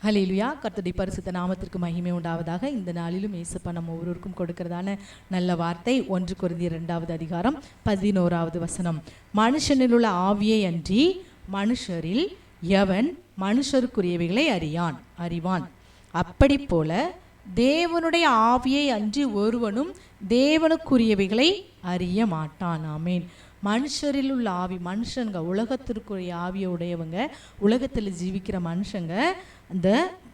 ஹல்லேலூயா. கர்த்தருடைய பரிசுத்த நாமத்திற்கு மகிமை உண்டாவதாக. இந்த நாளிலும் இயேசுப்பா நம்ம ஒவ்வொருவருக்கும் கொடுக்கிறதான நல்ல வார்த்தை 1 கொரிந்தியர் 2வது அதிகாரம் 11வது வசனம். மனுஷனில் உள்ள ஆவியை அன்றி மனுஷரில் எவன் மனுஷருக்குரியவைகளை அறிவான். அப்படி போல தேவனுடைய ஆவியை அன்றி ஒருவனும் தேவனுக்குரியவைகளை அறிய மாட்டான். ஆமேன். மனுஷரில் உள்ள ஆவி, மனுஷங்க உலகத்திற்குரிய ஆவியை உடையவங்க, உலகத்தில் ஜீவிக்கிற மனுஷங்க அந்த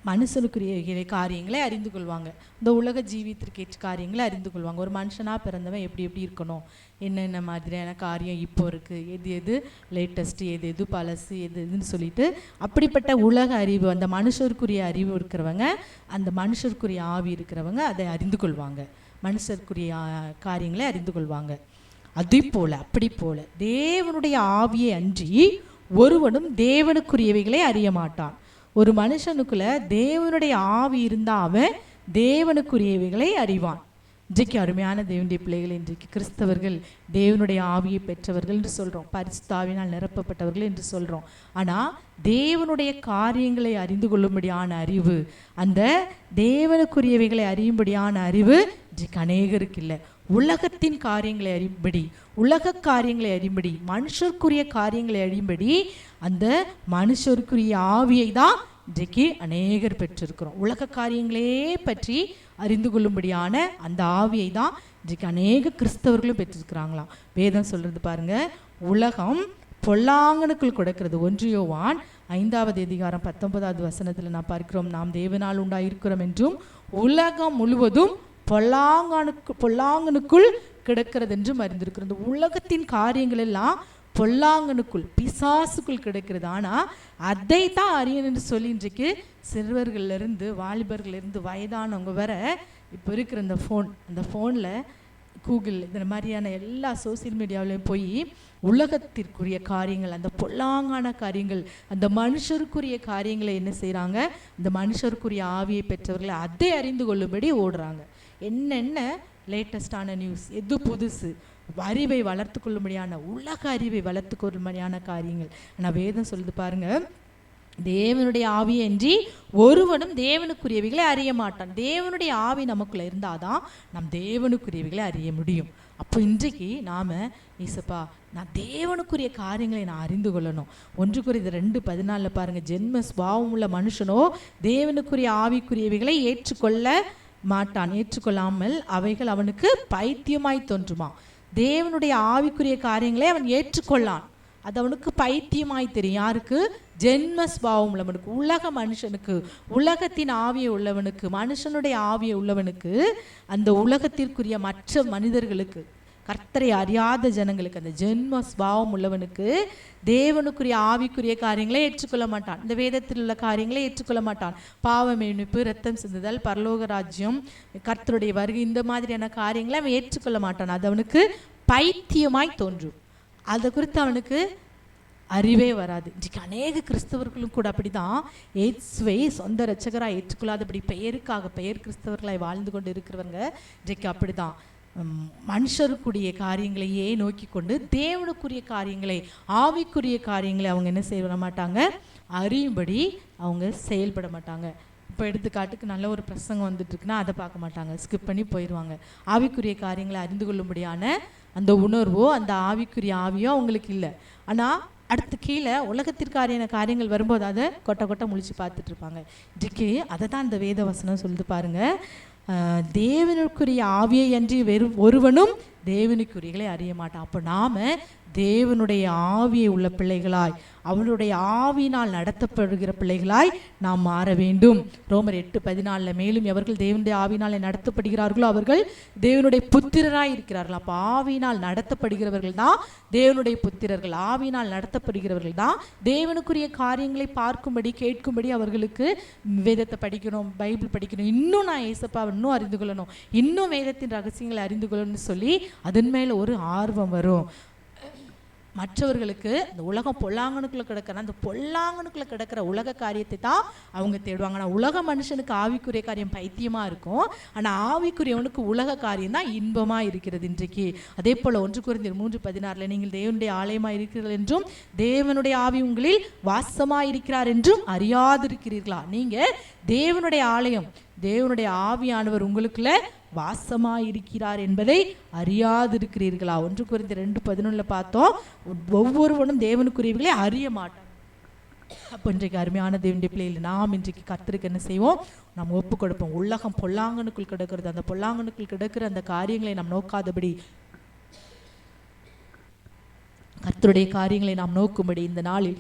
மனுஷனுக்குரிய காரியங்களை அறிந்து கொள்வாங்க. இந்த உலக ஜீவித்திற்கேற்ற காரியங்களை அறிந்து கொள்வாங்க. ஒரு மனுஷனாக பிறந்தவன் எப்படி இருக்கணும், என்னென்ன மாதிரியான காரியம் இப்போ இருக்குது, எது லேட்டஸ்ட்டு, எது பழசு, எதுன்னு சொல்லிட்டு அப்படிப்பட்ட உலக அறிவு, அந்த மனுஷருக்குரிய அறிவு இருக்கிறவங்க, அந்த மனுஷருக்குரிய ஆவி இருக்கிறவங்க அதை அறிந்து கொள்வாங்க. மனுஷருக்குரிய காரியங்களை அறிந்து கொள்வாங்க. அப்படி போல தேவனுடைய ஆவியை அன்றி ஒருவனும் தேவனுக்குரியவைகளை அறிய மாட்டான். ஒரு மனுஷனுக்குள்ள தேவனுடைய ஆவி இருந்தா அவன் தேவனுக்குரியவைகளை அறிவான். இன்றைக்கு அருமையான தேவனுடைய பிள்ளைகள், இன்றைக்கு கிறிஸ்தவர்கள் தேவனுடைய ஆவியை பெற்றவர்கள் என்று சொல்கிறோம், பரிசுத்த ஆவியினால் நிரப்பப்பட்டவர்கள் என்று சொல்கிறோம். ஆனால் தேவனுடைய காரியங்களை அறிந்து கொள்ளும்படியான அறிவு, அந்த தேவனுக்குரியவைகளை அறியும்படியான அறிவு இன்றைக்கு அநேகருக்கு இல்லை. உலகத்தின் காரியங்களை அறியும்படி, உலக காரியங்களை அறியும்படி, மனுஷருக்குரிய காரியங்களை அறியும்படி அந்த மனுஷருக்குரிய ஆவியை தான் இன்றைக்கு அநேகர் பெற்றிருக்கிறோம். உலக காரியங்களே பற்றி அறிந்து கொள்ளும்படியான அந்த ஆவியை தான் இன்றைக்கு அநேக கிறிஸ்தவர்களும் பெற்றிருக்கிறாங்களாம். வேதம் சொல்றது பாருங்க, உலகம் பொல்லாங்கனுக்குள் கொடுக்கிறது. 1 யோவான் 5வது அதிகாரம் 19வது வசனத்தில் நான் பார்க்கிறோம், நாம் தேவனால் உண்டாயிருக்கிறோம் என்றும் உலகம் முழுவதும் பொல்லாங்கனுக்குள் கிடக்கிறது என்றும் அறிந்திருக்கிறோம். இந்த உலகத்தின் காரியங்கள் எல்லாம் பொல்லாங்கனுக்குள், பிசாசுக்குள் கிடக்கிறது. ஆனால் அதை தான் அறியணும்னு சொல்லி இன்றைக்கு சிறுவர்கள்லேருந்து வாலிபர்கள்லேருந்து வயதானவங்க வர இப்போ இருக்கிற இந்த அந்த ஃபோனில் கூகுள் இந்த மாதிரியான எல்லா சோசியல் மீடியாவிலையும் போய் உலகத்திற்குரிய காரியங்கள், அந்த பொல்லாங்கான காரியங்கள், அந்த மனுஷருக்குரிய காரியங்களை என்ன செய்கிறாங்க, இந்த மனுஷருக்குரிய ஆவியை பெற்றவர்களை அதை அறிந்து கொள்ளும்படி ஓடுறாங்க. என்னென்ன லேட்டஸ்டான நியூஸ், எது புதுசு, அறிவை வளர்த்து கொள்ளும்படியான, உலக அறிவை வளர்த்து கொள்ளும்படியான காரியங்கள். ஆனால் வேதம் சொல்லுது பாருங்க, தேவனுடைய ஆவியை அன்றி ஒருவனும் தேவனுக்குரியவைகளை அறிய மாட்டான். தேவனுடைய ஆவி நமக்குள்ள இருந்தாதான் நம் தேவனுக்குரியவைகளை அறிய முடியும். அப்போ இன்றைக்கு நாம் ஈசப்பா, நான் தேவனுக்குரிய காரியங்களை நான் அறிந்து கொள்ளணும். 1 கொரிந்தியர் 2:14 பாருங்க, ஜென்ம சுபாவம் உள்ள மனுஷனோ தேவனுக்குரிய ஆவிக்குரியவைகளை ஏற்றுக்கொள்ளாமல் அவைகள் அவனுக்கு பைத்தியமாய் தோன்றுமா. தேவனுடைய ஆவிக்குரிய காரியங்களை அவன் ஏற்றுக்கொள்ளான், அது அவனுக்கு பைத்தியமாய் தெரியும். யாருக்கு? ஜென்ம சுபாவம் உள்ளவனுக்கு, உலக மனுஷனுக்கு, உலகத்தின் ஆவியை உள்ளவனுக்கு, மனுஷனுடைய ஆவியை உள்ளவனுக்கு, அந்த உலகத்திற்குரிய மற்ற மனிதர்களுக்கு, கர்த்தரை அறியாத ஜனங்களுக்கு, அந்த ஜென்ம சுபாவம் உள்ளவனுக்கு தேவனுக்குரிய ஆவிக்குரிய காரியங்களை ஏற்றுக்கொள்ள மாட்டான். இந்த வேதத்தில் உள்ள காரியங்களை ஏற்றுக்கொள்ள மாட்டான். பாவ மன்னிப்பு, இரத்தம் சிந்துதல், பரலோக ராஜ்யம், கர்த்தருடைய வருகை, இந்த மாதிரியான காரியங்களை அவன் ஏற்றுக்கொள்ள மாட்டான். அது அவனுக்கு பைத்தியமாய் தோன்றும். அதை குறித்து அவனுக்கு அறிவே வராது. இன்றைக்கு அநேக கிறிஸ்தவர்களும் கூட அப்படிதான் இயேசுவை சொந்த இரட்சகராக ஏற்றுக்கொள்ளாதபடி பெயர் கிறிஸ்தவர்களாய் வாழ்ந்து கொண்டு இருக்கிறவங்க இன்றைக்கு அப்படிதான் மனுஷருக்குரிய காரியங்களையே நோக்கி கொண்டு தேவனுக்குரிய காரியங்களை, ஆவிக்குரிய காரியங்களை அவங்க என்ன செய்ய மாட்டாங்க, அறியும்படி அவங்க செயல்பட மாட்டாங்க. இப்போ எடுத்துக்காட்டுக்கு நல்ல ஒரு பிரசங்கம் வந்துட்டு இருக்குன்னா அதை பார்க்க மாட்டாங்க, ஸ்கிப் பண்ணி போயிடுவாங்க. ஆவிக்குரிய காரியங்களை அறிந்து கொள்ளும்படியான அந்த உணர்வோ அந்த ஆவிக்குரிய ஆவியோ அவங்களுக்கு இல்லை. ஆனால் அடுத்து கீழே உலகத்திற்கான காரியங்கள் வரும்போது அதை கொட்டை முழிச்சு பார்த்துட்டு இருப்பாங்க. இன்றைக்கு அதை தான் இந்த வேத வசனம் சொல்லிட்டு பாருங்க, தேவனுக்குரிய ஆவியை அன்றி ஒருவனும் தேவனுக்குரியகளை அறிய மாட்டான். அப்போ நாம தேவனுடைய ஆவியை உள்ள பிள்ளைகளாய், அவனுடைய ஆவியினால் நடத்தப்படுகிற பிள்ளைகளாய் நாம் மாற வேண்டும். ரோமர் 8:14 மேலும் எவர்கள் தேவனுடைய ஆவியினால் நடத்தப்படுகிறார்களோ அவர்கள் தேவனுடைய புத்திரராய் இருக்கிறார்கள். அப்போ ஆவியினால் நடத்தப்படுகிறவர்கள் தான் தேவனுடைய புத்திரர்கள். ஆவியினால் நடத்தப்படுகிறவர்கள் தான் தேவனுக்குரிய காரியங்களை பார்க்கும்படி கேட்கும்படி அவர்களுக்கு வேதத்தை படிக்கணும், பைபிள் படிக்கணும், இன்னும் நான் ஏசப்பா இன்னும் அறிந்து கொள்ளணும், இன்னும் வேதத்தின் ரகசியங்களை அறிந்து கொள்ளணும்னு சொல்லி அதன் மேல ஒரு ஆர்வம் வரும். மற்றவர்களுக்கு இந்த உலகம் பொல்லாங்கனுக்குள்ள கிடக்கிற அந்த பொல்லாங்கனுக்குள்ள கிடக்கிற உலக காரியத்தை தான் அவங்க தேடுவாங்க. ஆனால் உலக மனுஷனுக்கு ஆவிக்குரிய காரியம் பைத்தியமாக இருக்கும், ஆனால் ஆவிக்குரியவனுக்கு உலக காரியம் தான் இன்பமாக இருக்கிறது இன்றைக்கு. அதே போல் 1 கொரிந்தியர் 3:16 நீங்கள் தேவனுடைய ஆலயமாக இருக்கிறீர்கள் என்றும் தேவனுடைய ஆவி உங்களில் வாசமாக இருக்கிறார் என்றும் அறியாதிருக்கிறீர்களா? நீங்கள் தேவனுடைய ஆலயம், தேவனுடைய ஆவியானவர் உங்களுக்குள்ள வாசமாயிருக்கிறார் என்பதை அறியாதிருக்கிறீர்களா? 1 கொரிந்தியர் 2:11 பார்த்தோம், ஒவ்வொருவனும் தேவனுக்குரியவர்களே அறிய மாட்டான். அப்போ இன்றைக்கு அருமையான தேவனுடைய பிள்ளைகள், நாம் இன்றைக்கு கர்த்தருக்கு என்ன செய்வோம்? நாம் ஒப்பு கொடுப்போம். உலகம் பொல்லாங்கனுக்குள் கிடக்கிறது, அந்த பொல்லாங்கனுக்குள் கிடக்கிற அந்த காரியங்களை நாம் நோக்காதபடி, கர்த்தருடைய காரியங்களை நாம் நோக்கும்படி இந்த நாளில்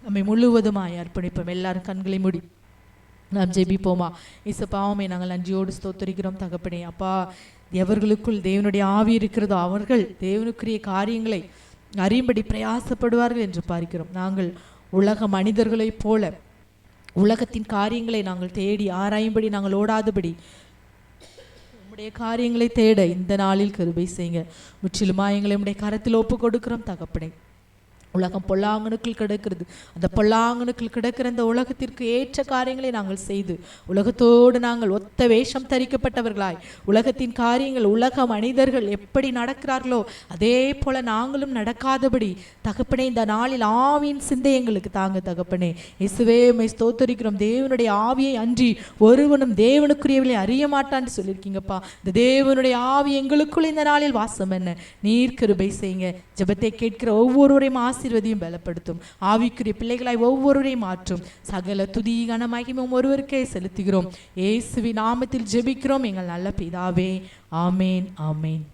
நம்மை முழுவதுமாய் அர்ப்பணிப்போம். எல்லாரும் கண்களை மூடி நாம் ஜெபிப்போமா? இயேசுப்பாவுமே நாங்கள் நன்றியோடு ஸ்தோத்திரிக்கிறோம் தகப்பனே. அப்பா, எவர்களுக்குள் தேவனுடைய ஆவி இருக்கிறதோ அவர்கள் தேவனுக்குரிய காரியங்களை அறியும்படி பிரயாசப்படுவார்கள் என்று பார்க்கிறோம். நாங்கள் உலக மனிதர்களைப் போல உலகத்தின் காரியங்களை நாங்கள் தேடி ஆராயும்படி நாங்கள் ஓடாதபடி உம்முடைய காரியங்களை தேட இந்த நாளில் கிருபை செய்யுங்க. முற்றிலுமா எங்களை உம்முடைய கரத்தில் ஒப்பு கொடுக்கிறோம் தகப்பனே. உலகம் பொல்லாங்கனுக்குள் கிடக்கிறது, அந்த பொல்லாங்கனுக்குள் கிடக்கிற அந்த உலகத்திற்கு ஏற்ற காரியங்களை நாங்கள் செய்து உலகத்தோடு நாங்கள் ஒத்த வேஷம் தரிக்கப்பட்டவர்களாய் உலகத்தின் காரியங்கள் உலக மனிதர்கள் எப்படி நடக்கிறார்களோ அதே போல நாங்களும் நடக்காதபடி தகப்பனே இந்த நாளில் ஆவியின் சிந்தை எங்களுக்கு தாங்க தகப்பனே. இயேசுவே உம்மை ஸ்தோத்திரிக்கிறோம். தேவனுடைய ஆவியை அன்றி ஒருவனும் தேவனுக்குரியவளை அறிய மாட்டான்னு சொல்லியிருக்கீங்கப்பா. இந்த தேவனுடைய ஆவி எங்களுக்குள் இந்த நாளில் வாசம் என்ன நீர் கிருபை செய்யுங்க. ஜெபத்தை கேட்கிற ஒவ்வொருவரையும் ஆசீர்வதியும் பலப்படுத்தும். ஆவிக்குரிய பிள்ளைகளாய் ஒவ்வொருவரையும் மாற்றும். சகல துதி கன மகிமையும் ஒருவருக்கே செலுத்துகிறோம். இயேசுவின் நாமத்தில் ஜெபிக்கிறோம் எங்கள் நல்ல பிதாவே. ஆமேன், ஆமேன்.